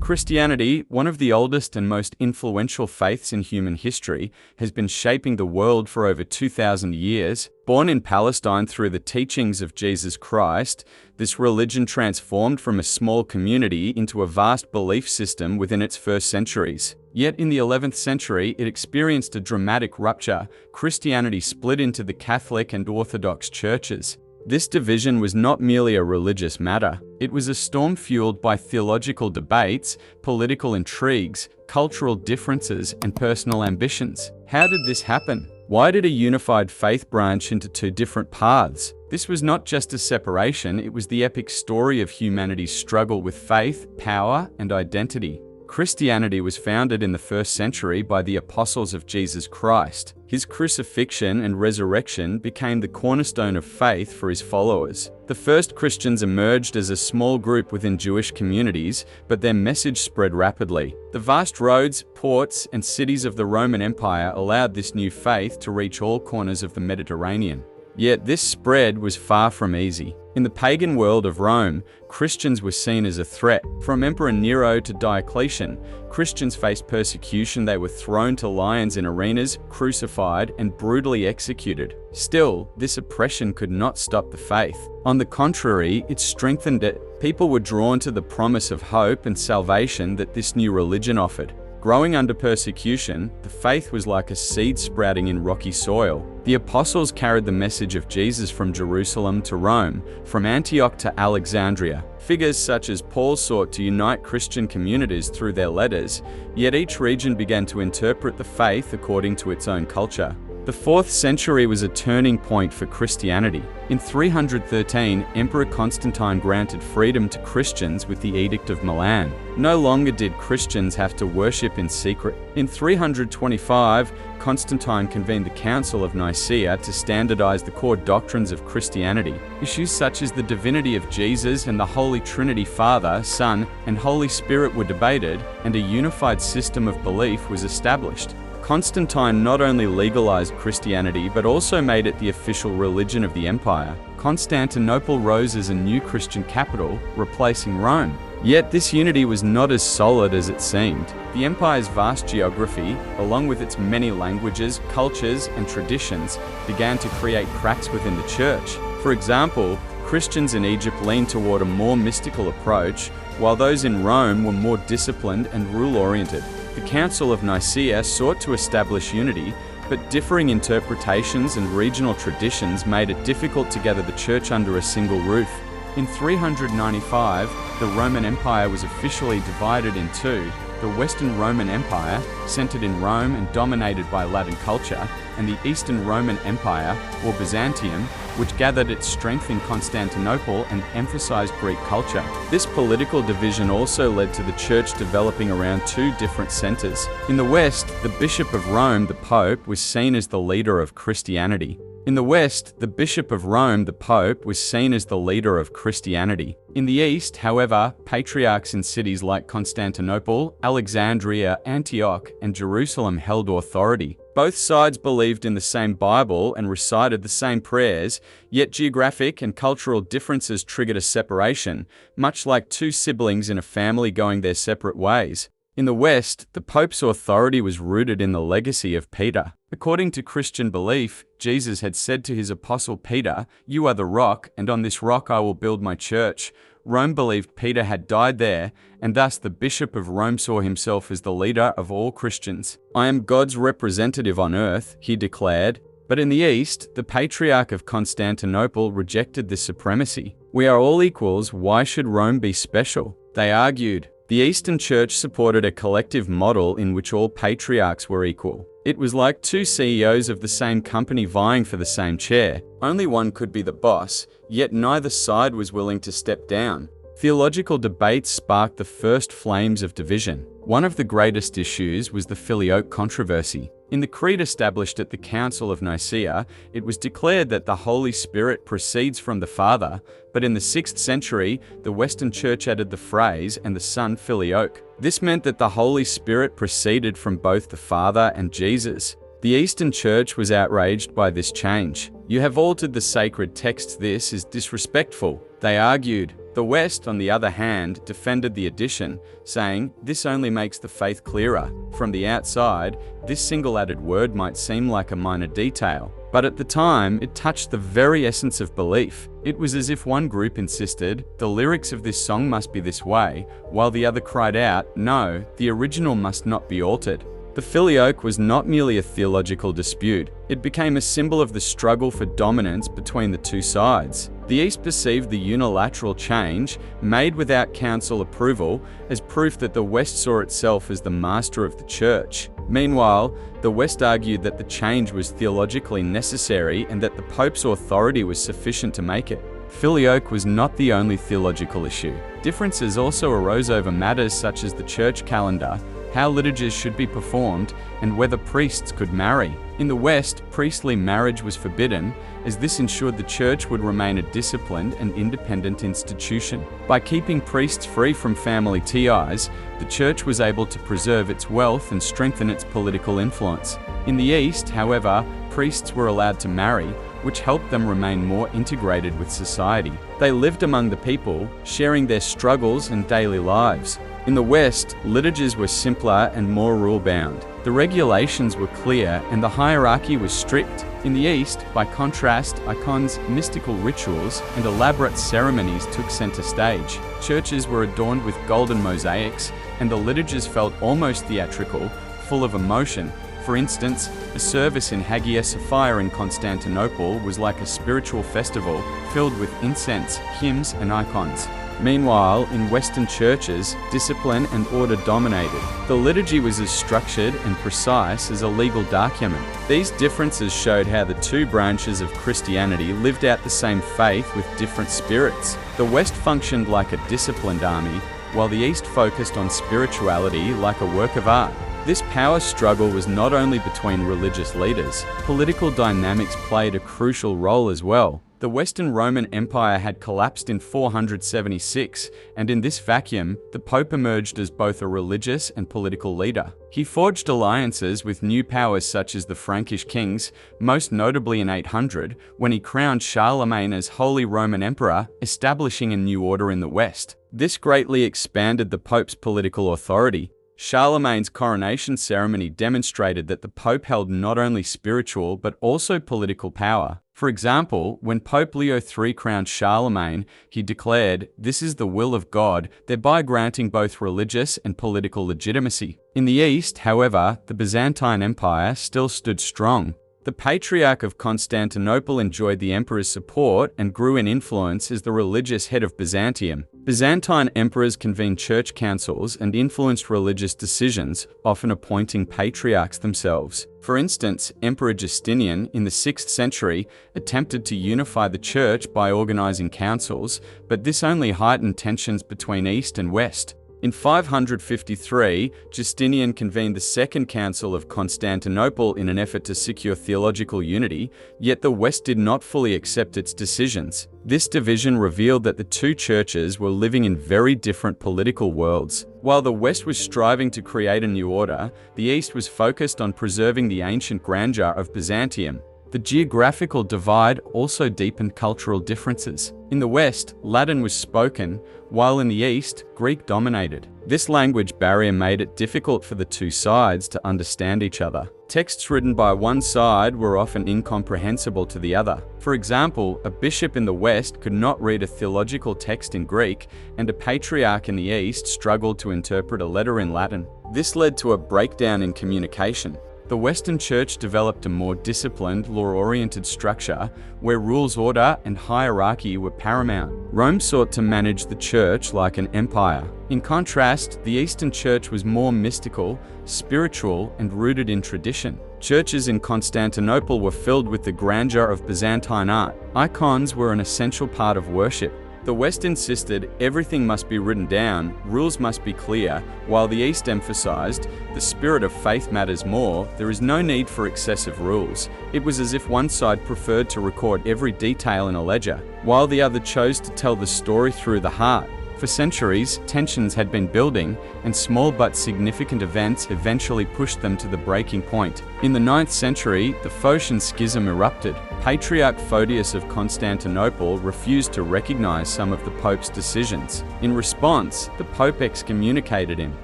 Christianity, one of the oldest and most influential faiths in human history, has been shaping the world for over 2,000 years. Born in Palestine through the teachings of Jesus Christ, this religion transformed from a small community into a vast belief system within its first centuries. Yet in the 11th century, it experienced a dramatic rupture. Christianity split into the Catholic and Orthodox churches. This division was not merely a religious matter. It was a storm fueled by theological debates, political intrigues, cultural differences, and personal ambitions. How did this happen? Why did a unified faith branch into two different paths? This was not just a separation, it was the epic story of humanity's struggle with faith, power, and identity. Christianity was founded in the first century by the apostles of Jesus Christ. His crucifixion and resurrection became the cornerstone of faith for his followers. The first Christians emerged as a small group within Jewish communities, but their message spread rapidly. The vast roads, ports, and cities of the Roman Empire allowed this new faith to reach all corners of the Mediterranean. Yet this spread was far from easy. In the pagan world of Rome, Christians were seen as a threat. From Emperor Nero to Diocletian, Christians faced persecution. They were thrown to lions in arenas, crucified, and brutally executed. Still, this oppression could not stop the faith. On the contrary, it strengthened it. People were drawn to the promise of hope and salvation that this new religion offered. Growing under persecution, the faith was like a seed sprouting in rocky soil. The apostles carried the message of Jesus from Jerusalem to Rome, from Antioch to Alexandria. Figures such as Paul sought to unite Christian communities through their letters, yet each region began to interpret the faith according to its own culture. The 4th century was a turning point for Christianity. In 313, Emperor Constantine granted freedom to Christians with the Edict of Milan. No longer did Christians have to worship in secret. In 325, Constantine convened the Council of Nicaea to standardize the core doctrines of Christianity. Issues such as the divinity of Jesus and the Holy Trinity Father, Son, and Holy Spirit were debated, and a unified system of belief was established. Constantine not only legalized Christianity but also made it the official religion of the empire. Constantinople rose as a new Christian capital, replacing Rome. Yet this unity was not as solid as it seemed. The empire's vast geography, along with its many languages, cultures, and traditions, began to create cracks within the church. For example, Christians in Egypt leaned toward a more mystical approach, while those in Rome were more disciplined and rule-oriented. The Council of Nicaea sought to establish unity, but differing interpretations and regional traditions made it difficult to gather the church under a single roof. In 395, the Roman Empire was officially divided in two: the Western Roman Empire, centered in Rome and dominated by Latin culture, and the Eastern Roman Empire, or Byzantium, which gathered its strength in Constantinople and emphasized Greek culture. This political division also led to the church developing around two different centers. In the West, the Bishop of Rome, the Pope, was seen as the leader of Christianity. In the West, the Bishop of Rome, the Pope, was seen as the leader of Christianity. In the East, however, patriarchs in cities like Constantinople, Alexandria, Antioch, and Jerusalem held authority. Both sides believed in the same Bible and recited the same prayers, yet geographic and cultural differences triggered a separation, much like two siblings in a family going their separate ways. In the West, the Pope's authority was rooted in the legacy of Peter. According to Christian belief, Jesus had said to his apostle Peter, "You are the rock, and on this rock I will build my church." Rome believed Peter had died there, and thus the Bishop of Rome saw himself as the leader of all Christians. "I am God's representative on earth," he declared. But in the East, the Patriarch of Constantinople rejected this supremacy. "We are all equals, why should Rome be special?" they argued. The Eastern Church supported a collective model in which all patriarchs were equal. It was like two CEOs of the same company vying for the same chair. Only one could be the boss, yet neither side was willing to step down. Theological debates sparked the first flames of division. One of the greatest issues was the Filioque controversy. In the creed established at the Council of Nicaea, it was declared that the Holy Spirit proceeds from the Father, but in the 6th century, the Western Church added the phrase "and the Son Filioque." This meant that the Holy Spirit proceeded from both the Father and Jesus. The Eastern Church was outraged by this change. "You have altered the sacred text. This is disrespectful," they argued. The West, on the other hand, defended the addition, saying, "This only makes the faith clearer. From the outside, this single added word might seem like a minor detail, but at the time, it touched the very essence of belief. It was as if one group insisted, the lyrics of this song must be this way, while the other cried out, no, the original must not be altered." The Filioque was not merely a theological dispute. It became a symbol of the struggle for dominance between the two sides. The East perceived the unilateral change, made without council approval, as proof that the West saw itself as the master of the Church. Meanwhile, the West argued that the change was theologically necessary and that the Pope's authority was sufficient to make it. Filioque was not the only theological issue. Differences also arose over matters such as the church calendar, how liturgies should be performed, and whether priests could marry. In the West, priestly marriage was forbidden, as this ensured the Church would remain a disciplined and independent institution. By keeping priests free from family ties, the Church was able to preserve its wealth and strengthen its political influence. In the East, however, priests were allowed to marry, which helped them remain more integrated with society. They lived among the people, sharing their struggles and daily lives. In the West, liturgies were simpler and more rule-bound. The regulations were clear and the hierarchy was strict. In the East, by contrast, icons, mystical rituals, and elaborate ceremonies took center stage. Churches were adorned with golden mosaics, and the liturgies felt almost theatrical, full of emotion. For instance, a service in Hagia Sophia in Constantinople was like a spiritual festival filled with incense, hymns, and icons. Meanwhile, in Western churches, discipline and order dominated. The liturgy was as structured and precise as a legal document. These differences showed how the two branches of Christianity lived out the same faith with different spirits. The West functioned like a disciplined army, while the East focused on spirituality like a work of art. This power struggle was not only between religious leaders. Political dynamics played a crucial role as well. The Western Roman Empire had collapsed in 476, and in this vacuum, the Pope emerged as both a religious and political leader. He forged alliances with new powers such as the Frankish kings, most notably in 800, when he crowned Charlemagne as Holy Roman Emperor, establishing a new order in the West. This greatly expanded the Pope's political authority. Charlemagne's coronation ceremony demonstrated that the Pope held not only spiritual but also political power. For example, when Pope Leo III crowned Charlemagne, he declared, "This is the will of God," thereby granting both religious and political legitimacy. In the East, however, the Byzantine Empire still stood strong. The Patriarch of Constantinople enjoyed the emperor's support and grew in influence as the religious head of Byzantium. Byzantine emperors convened church councils and influenced religious decisions, often appointing patriarchs themselves. For instance, Emperor Justinian, in the 6th century, attempted to unify the church by organizing councils, but this only heightened tensions between East and West. In 553, Justinian convened the Second Council of Constantinople in an effort to secure theological unity, yet the West did not fully accept its decisions. This division revealed that the two churches were living in very different political worlds. While the West was striving to create a new order, the East was focused on preserving the ancient grandeur of Byzantium. The geographical divide also deepened cultural differences. In the West, Latin was spoken, while in the East, Greek dominated. This language barrier made it difficult for the two sides to understand each other. Texts written by one side were often incomprehensible to the other. For example, a bishop in the West could not read a theological text in Greek, and a patriarch in the East struggled to interpret a letter in Latin. This led to a breakdown in communication. The Western Church developed a more disciplined, law-oriented structure where rules, order, and hierarchy were paramount. Rome sought to manage the Church like an empire. In contrast, the Eastern Church was more mystical, spiritual, and rooted in tradition. Churches in Constantinople were filled with the grandeur of Byzantine art. Icons were an essential part of worship. The West insisted everything must be written down, rules must be clear, while the East emphasized the spirit of faith matters more, there is no need for excessive rules. It was as if one side preferred to record every detail in a ledger, while the other chose to tell the story through the heart. For centuries, tensions had been building, and small but significant events eventually pushed them to the breaking point. In the 9th century, the Phocian Schism erupted. Patriarch Photius of Constantinople refused to recognize some of the Pope's decisions. In response, the Pope excommunicated him.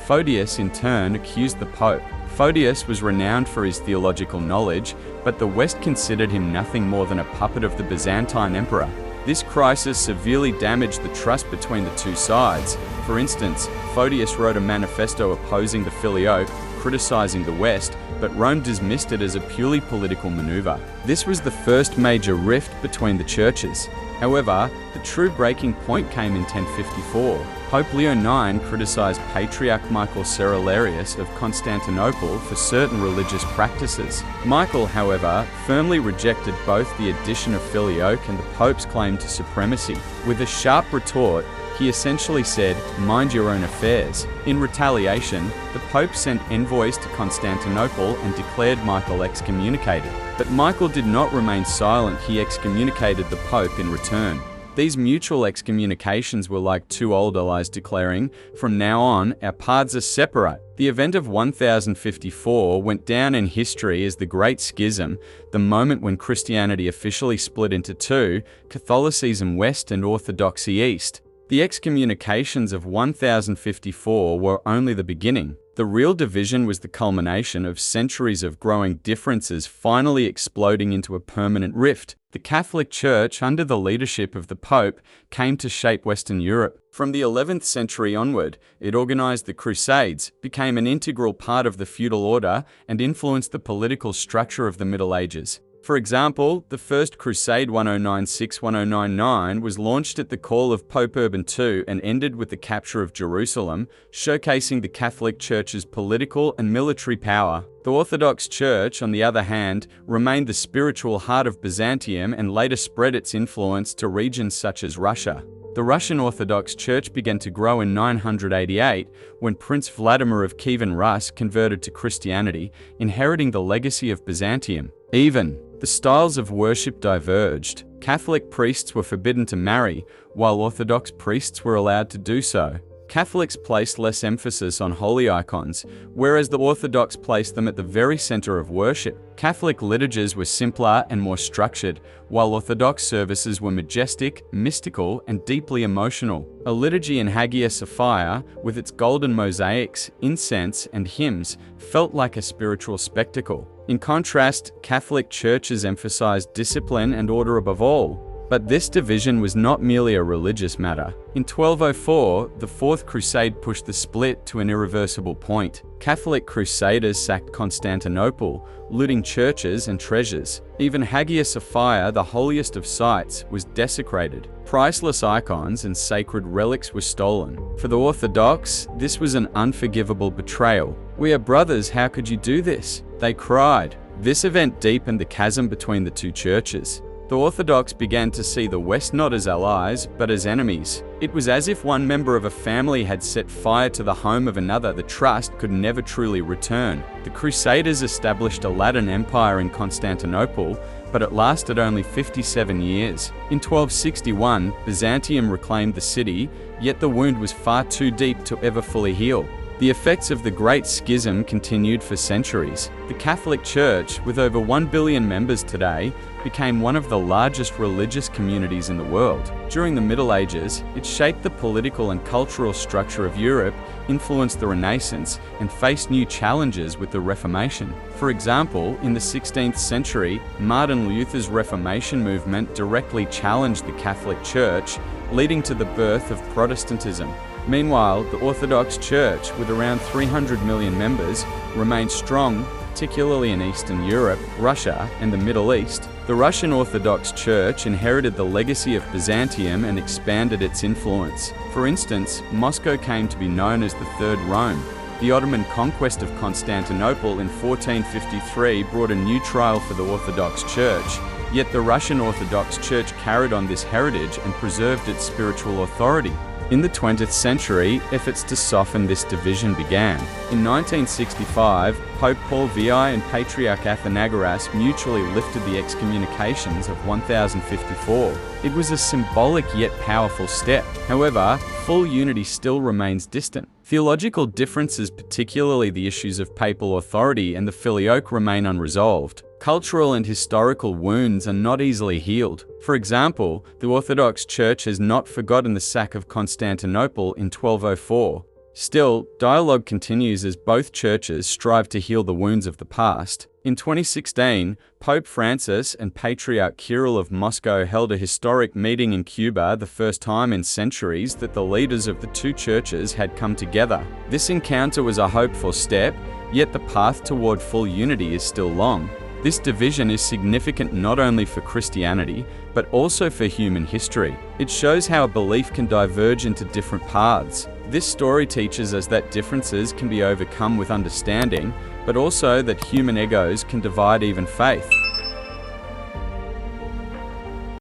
Photius, in turn, accused the Pope. Photius was renowned for his theological knowledge, but the West considered him nothing more than a puppet of the Byzantine Emperor. This crisis severely damaged the trust between the two sides. For instance, Photius wrote a manifesto opposing the Filioque, criticizing the West, but Rome dismissed it as a purely political maneuver. This was the first major rift between the churches. However, the true breaking point came in 1054. Pope Leo IX criticized Patriarch Michael Cerularius of Constantinople for certain religious practices. Michael, however, firmly rejected both the addition of Filioque and the Pope's claim to supremacy. With a sharp retort, he essentially said, "Mind your own affairs." In retaliation, the Pope sent envoys to Constantinople and declared Michael excommunicated. But Michael did not remain silent. He excommunicated the Pope in return. These mutual excommunications were like two old allies declaring, "From now on, our paths are separate." The event of 1054 went down in history as the Great Schism, the moment when Christianity officially split into two, Catholicism West and Orthodoxy East. The excommunications of 1054 were only the beginning. The real division was the culmination of centuries of growing differences finally exploding into a permanent rift. The Catholic Church, under the leadership of the Pope, came to shape Western Europe. From the 11th century onward, it organized the Crusades, became an integral part of the feudal order, and influenced the political structure of the Middle Ages. For example, the First Crusade 1096-1099 was launched at the call of Pope Urban II and ended with the capture of Jerusalem, showcasing the Catholic Church's political and military power. The Orthodox Church, on the other hand, remained the spiritual heart of Byzantium and later spread its influence to regions such as Russia. The Russian Orthodox Church began to grow in 988 when Prince Vladimir of Kievan Rus converted to Christianity, inheriting the legacy of Byzantium. Even the styles of worship diverged. Catholic priests were forbidden to marry, while Orthodox priests were allowed to do so. Catholics placed less emphasis on holy icons, whereas the Orthodox placed them at the very center of worship. Catholic liturgies were simpler and more structured, while Orthodox services were majestic, mystical, and deeply emotional. A liturgy in Hagia Sophia, with its golden mosaics, incense, and hymns, felt like a spiritual spectacle. In contrast, Catholic churches emphasized discipline and order above all. But this division was not merely a religious matter. In 1204, the Fourth Crusade pushed the split to an irreversible point. Catholic crusaders sacked Constantinople, looting churches and treasures. Even Hagia Sophia, the holiest of sites, was desecrated. Priceless icons and sacred relics were stolen. For the Orthodox, this was an unforgivable betrayal. "We are brothers, how could you do this?" they cried. This event deepened the chasm between the two churches. The Orthodox began to see the West not as allies, but as enemies. It was as if one member of a family had set fire to the home of another. The trust could never truly return. The Crusaders established a Latin empire in Constantinople, but it lasted only 57 years. In 1261, Byzantium reclaimed the city, yet the wound was far too deep to ever fully heal. The effects of the Great Schism continued for centuries. The Catholic Church, with over 1 billion members today, became one of the largest religious communities in the world. During the Middle Ages, it shaped the political and cultural structure of Europe, influenced the Renaissance, and faced new challenges with the Reformation. For example, in the 16th century, Martin Luther's Reformation movement directly challenged the Catholic Church, leading to the birth of Protestantism. Meanwhile, the Orthodox Church, with around 300 million members, remained strong, particularly in Eastern Europe, Russia, and the Middle East. The Russian Orthodox Church inherited the legacy of Byzantium and expanded its influence. For instance, Moscow came to be known as the Third Rome. The Ottoman conquest of Constantinople in 1453 brought a new trial for the Orthodox Church, yet the Russian Orthodox Church carried on this heritage and preserved its spiritual authority. In the 20th century, efforts to soften this division began. In 1965, Pope Paul VI and Patriarch Athanagoras mutually lifted the excommunications of 1054. It was a symbolic yet powerful step. However, full unity still remains distant. Theological differences, particularly the issues of papal authority and the Filioque, remain unresolved. Cultural and historical wounds are not easily healed. For example, the Orthodox Church has not forgotten the sack of Constantinople in 1204. Still, dialogue continues as both churches strive to heal the wounds of the past. In 2016, Pope Francis and Patriarch Kirill of Moscow held a historic meeting in Cuba, the first time in centuries that the leaders of the two churches had come together. This encounter was a hopeful step, yet the path toward full unity is still long. This division is significant not only for Christianity, but also for human history. It shows how a belief can diverge into different paths. This story teaches us that differences can be overcome with understanding, but also that human egos can divide even faith.